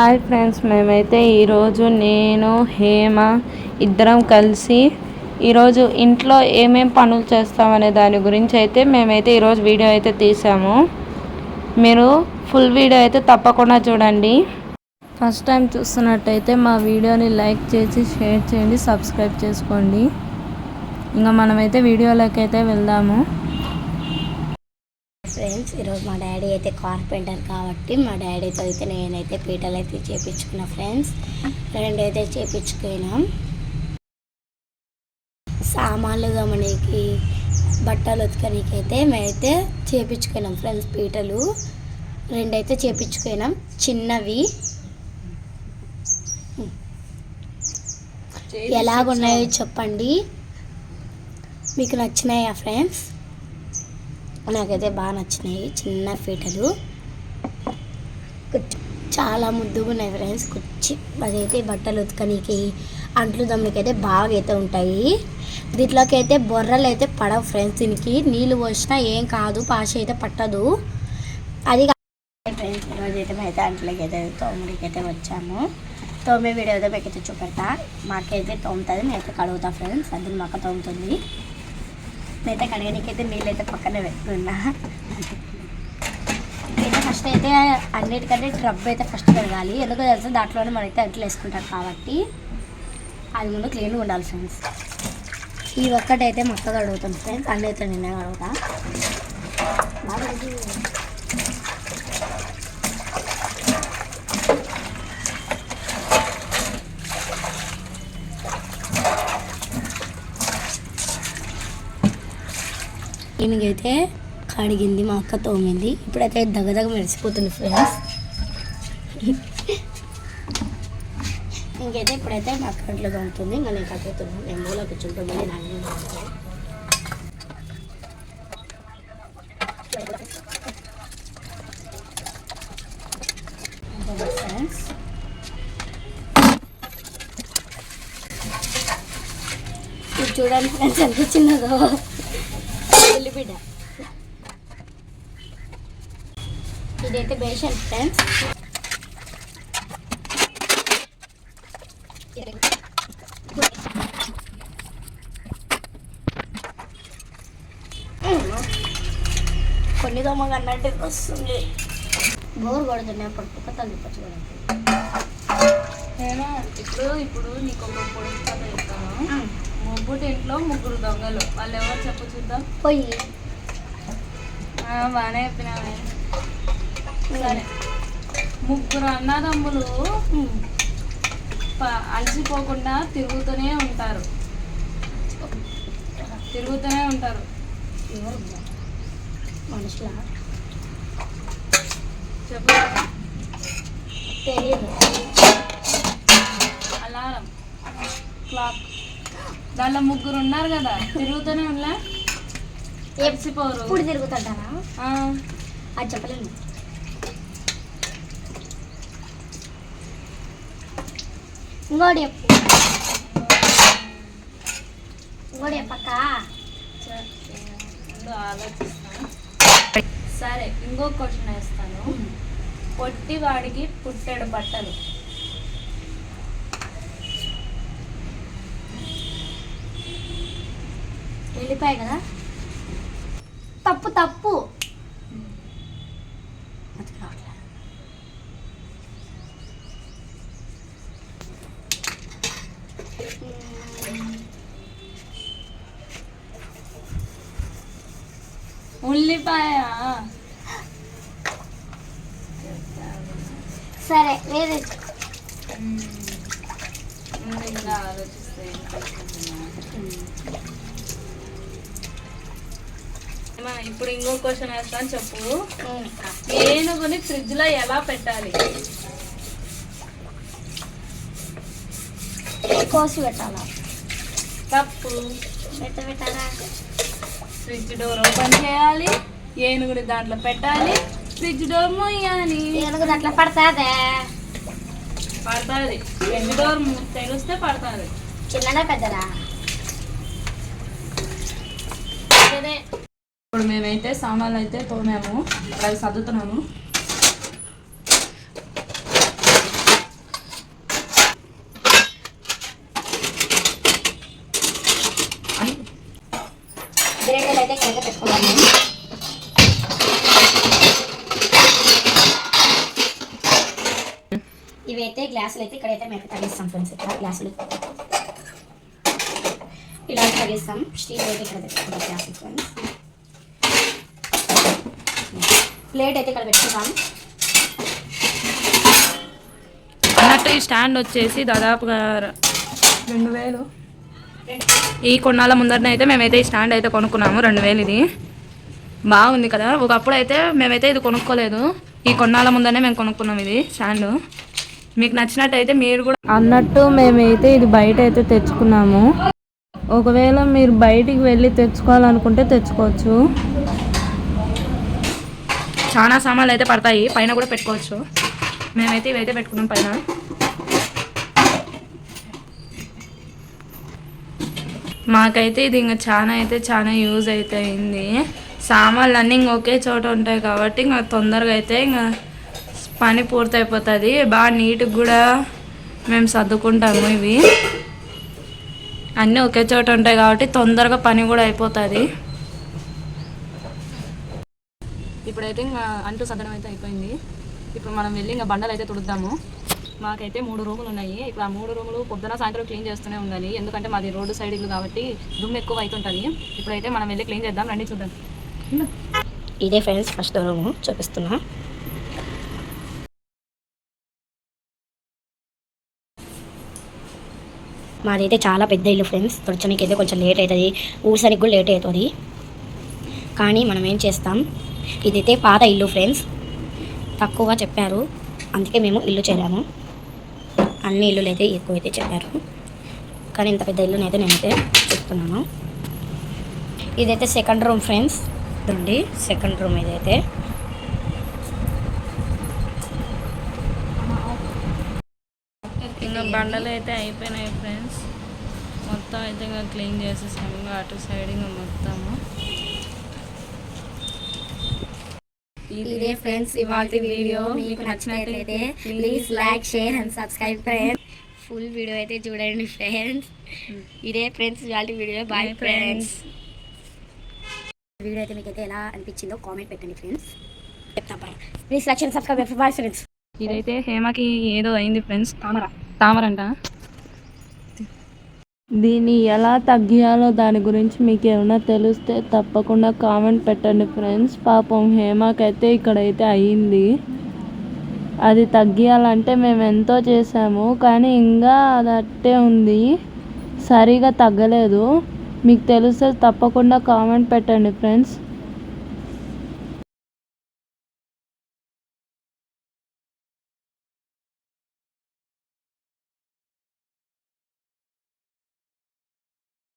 Hi friends, మేమైతే ఈరోజు నేను హేమ ఇద్దరం కలిసి ఈరోజు ఇంట్లో ఏమేం పనులు చేస్తామనే దాని గురించి అయితే మేమైతే ఈరోజు వీడియో అయితే తీసాము. మీరు ఫుల్ వీడియో అయితే తప్పకుండా చూడండి. ఫస్ట్ టైం చూస్తున్నట్టయితే మా వీడియోని లైక్ చేసి షేర్ చేయండి, సబ్స్క్రైబ్ చేసుకోండి. ఇంకా మనమైతే వీడియోలోకి అయితే వెళ్దాము. ఫ్రెండ్స్, ఈరోజు మా డాడీ అయితే కార్పెంటర్ కాబట్టి మా డాడీతో అయితే నేనైతే పీటలు అయితే చేయించుకున్నా. ఫ్రెండ్స్, రెండైతే చేయించుకున్నాం. సామాన్లు గమనికి బట్టలు ఉతకనికి అయితే మేమైతే చేయించుకున్నాం. ఫ్రెండ్స్, పీటలు రెండైతే చేయించుకున్నాం. చిన్నవి ఎలాగున్నాయో చెప్పండి, మీకు నచ్చినాయా ఫ్రెండ్స్? నాకైతే బాగా నచ్చినాయి. చిన్న పీటలు చాలా ముద్దుగా ఉన్నాయి ఫ్రెండ్స్. అదైతే బట్టలు ఉతకనికి అంట్లు దమ్ములకి అయితే బాగా అయితే ఉంటాయి. దీంట్లోకి అయితే బొర్రలు అయితే పడవు ఫ్రెండ్స్. దీనికి నీళ్ళు పోసినా ఏం కాదు, పాష అయితే పట్టదు. అది ఫ్రెండ్స్, ఈరోజు అయితే అయితే అంట్లకి అయితే తోముడికి అయితే వచ్చాము. తోమే వీడియో అయితే మీకైతే చూపెడతా. మాకైతే తోముతుంది, నేనైతే కడుగుతా ఫ్రెండ్స్. అది మా అక్క తోముతుంది. నేనైతే కడగడానికైతే నీళ్ళు అయితే పక్కనే పెట్టుకున్నా. అయితే ఫస్ట్ అయితే అన్నిటికంటే ట్రబ్ అయితే ఫస్ట్ కడగాలి. ఎందుకో తెలుసు, దాంట్లోనే మనైతే అంట్లు వేసుకుంటాం కాబట్టి అది ముందు క్లీన్గా ఉండాలి ఫ్రెండ్స్. ఈ ఒక్కటైతే మొత్తం కడుగుతాం ఫ్రెండ్స్. అన్నీ అయితే నిన్న కడుగుతా. ఈయనకైతే కడిగింది, మా అక్క తోమింది. ఇప్పుడైతే దగ్గర మెరిసిపోతుంది ఫ్రెండ్స్. ఇంకైతే ఇప్పుడైతే మా అక్క ఇంట్లో తోముతుంది. ఇంకా నేను కట్టుతున్నాను. నేను మూల కూర్చుంటుంది. ఫ్రెండ్స్, ఇది చూడండి ఫ్రెండ్స్, ఎంత చిన్నదో బిడ్డ. ఇదైతే బేషన్ ఫ్రెండ్స్. కొన్ని దోమగా అన్నట్టు వస్తుంది. బోర్ కొడుతున్నాయి. అప్పుడు కుక్క తల్లిపచ్చు కూడా. ఇప్పుడు నీకు ఒక పొడి కథ చెప్తాను. ముగ్గురు ఇంట్లో ముగ్గురు దొంగలు. వాళ్ళు ఎవరు చెప్పు చూద్దాం. పోయి బాగానే చెప్పినామే. సరే, ముగ్గురు అన్నదమ్ములు అలసిపోకుండా తిరుగుతూనే ఉంటారు. మనుషుల చెప్పు. తెలియదు. Alarm clock. దాంట్లో ముగ్గురు ఉన్నారు కదా, తిరుగుతూనే ఉన్నా ఎప్సిపోరు. ఇప్పుడు తిరుగుతుంటారా? అది చెప్పలేను. ఇంకోటి చెప్పక్క. ఆలోచిస్తాను. సరే, ఇంకో క్వశ్చన్ వేస్తాను. పొట్టివాడికి పుట్టెడు బట్టలు. వెళ్ళిపోయాయి కదా. తప్పు. ఉల్లిపాయ. సరే, వేరే ఇంకా ఆలోచిస్తే ఇప్పుడు ఇంకో క్వశ్చన్ వేస్తాను, చెప్పు. ఏనుగుని ఫ్రిడ్జ్ లో ఎలా పెట్టాలి? కోసి పెట్టాలా? తప్పు. పెట్టాలా? ఫ్రిడ్జ్ డోర్ ఓపెన్ చేయాలి, ఏనుగుని దాంట్లో పెట్టాలి, ఫ్రిడ్జ్ డోర్ మూయాలి. ఏనుగు దాంట్లో పడుతుంది. ఫ్రిడ్జ్ డోర్ తెరిస్తే పడుతుంది. చిన్నదా పెద్దదా? ఇప్పుడు మేమైతే సామాన్లు అయితే తోమాము. అవి సర్దుతున్నాము. గ్లాసులు అయితే ఇక్కడైతే పెట్టుకున్నాము. ఇవైతే గ్లాసులు అయితే ఇక్కడైతే మేము తగ్గిస్తాం ఫ్రెండ్స్. ఇక్కడ గ్లాసులు ఇలా తగ్గిస్తాం. స్టీల్ అయితే ఇక్కడ పెట్టుకుంటాం గ్లాసులు ఫ్రెండ్స్. ప్లేట్ అయితే ఇక్కడ పెట్టుకుంటాం. అన్నట్టు ఈ స్టాండ్ వచ్చేసి దాదాపుగా 2000. ఈ కొన్నాళ్ళ ముందరనే అయితే మేమైతే ఈ స్టాండ్ అయితే కొనుక్కున్నాము. 2000 ఇది. బాగుంది కదా. ఒకప్పుడు అయితే మేమైతే ఇది కొనుక్కోలేదు. ఈ కొన్నాళ్ళ ముందరనే మేము కొనుక్కున్నాం ఇది స్టాండ్. మీకు నచ్చినట్టయితే మీరు కూడా అన్నట్టు మేమైతే ఇది బయట అయితే తెచ్చుకున్నాము. ఒకవేళ మీరు బయటికి వెళ్ళి తెచ్చుకోవాలనుకుంటే తెచ్చుకోవచ్చు. చాలా సామాన్లు అయితే పడతాయి. పైన కూడా పెట్టుకోవచ్చు. మేమైతే ఇవైతే పెట్టుకున్నాం పైన. మాకైతే ఇది ఇంకా చాలా యూజ్ అయితే అయింది. సామాన్లు అన్నీ ఇంక ఒకే చోట ఉంటాయి కాబట్టి ఇంకా తొందరగా అయితే ఇంకా పని పూర్తయిపోతుంది. బాగా నీట్గా కూడా మేము సర్దుకుంటాము. ఇవి అన్నీ ఒకే చోట ఉంటాయి కాబట్టి తొందరగా పని కూడా అయిపోతుంది. ఇప్పుడైతే ఇంకా అంటూ సర్దడం అయితే అయిపోయింది. ఇప్పుడు మనం వెళ్ళి ఇంకా బండలు అయితే తుడుద్దాము. మాకైతే 3 రూములు ఉన్నాయి. ఇప్పుడు ఆ 3 రూములు పొద్దున సాయంత్రం క్లీన్ చేస్తూనే ఉండాలి. ఎందుకంటే మాది రోడ్డు సైడ్ ఇల్లు కాబట్టి దుమ్ము ఎక్కువ అవుతుంటుంది. ఇప్పుడైతే మనం వెళ్ళి క్లీన్ చేద్దాం. రండి చూద్దాం. ఇదే ఫ్రెండ్స్ ఫస్ట్ రూము చూపిస్తున్నా. మాదైతే చాలా పెద్ద ఇల్లు ఫ్రెండ్స్. తుడచడానికి అయితే కొంచెం లేట్ అవుతుంది. ఊడ్చడానికి కూడా లేట్ అవుతుంది. కానీ మనం ఏం చేస్తాం, ఇదైతే పాత ఇల్లు ఫ్రెండ్స్. తక్కువ చెప్పారు, అందుకే మేము ఇల్లు చేరాము. అన్ని ఇల్లులు అయితే ఎక్కువైతే చెప్పారు, కానీ ఇంత పెద్ద ఇల్లునైతే నేనైతే చెప్తున్నాను. ఇదైతే సెకండ్ రూమ్ ఫ్రెండ్స్. చూడండి, సెకండ్ రూమ్ ఇదైతే. ఇంకా బండలు అయితే అయిపోయినాయి ఫ్రెండ్స్. మొత్తం అయితే ఇంకా క్లీన్ చేసేసాము. ఇంకా అటు సైడ్ ఇంకా మొత్తము ఇదే ఫ్రెండ్స్ ఇవాళ వీడియో. మీకు నచ్చినట్లయితే please like, share and subscribe friends. Full video అయితే చూడండి ఫ్రెండ్స్. ఇదే ఫ్రెండ్స్ ఇవాళ వీడియో. Bye friends. వీడియో అయితే మీకైతే ఎలా అనిపించిందో కామెంట్ పెట్టండి ఫ్రెండ్స్. చెప్తాం. Please like, share, subscribe. Bye friends. ఇదైతే హేమకి ఏదో అయింది ఫ్రెండ్స్. తామరంట. దీన్ని ఎలా తగ్గియాలో దాని గురించి మీకు ఏమైనా తెలిస్తే తప్పకుండా కామెంట్ పెట్టండి ఫ్రెండ్స్. పాపం హేమకైతే ఇక్కడైతే అయ్యింది. అది తగ్గియాలంటే మేము ఎంతో చేసాము, కానీ ఇంకా అది అట్టే ఉంది, సరిగా తగ్గలేదు. మీకు తెలిస్తే తప్పకుండా కామెంట్ పెట్టండి ఫ్రెండ్స్.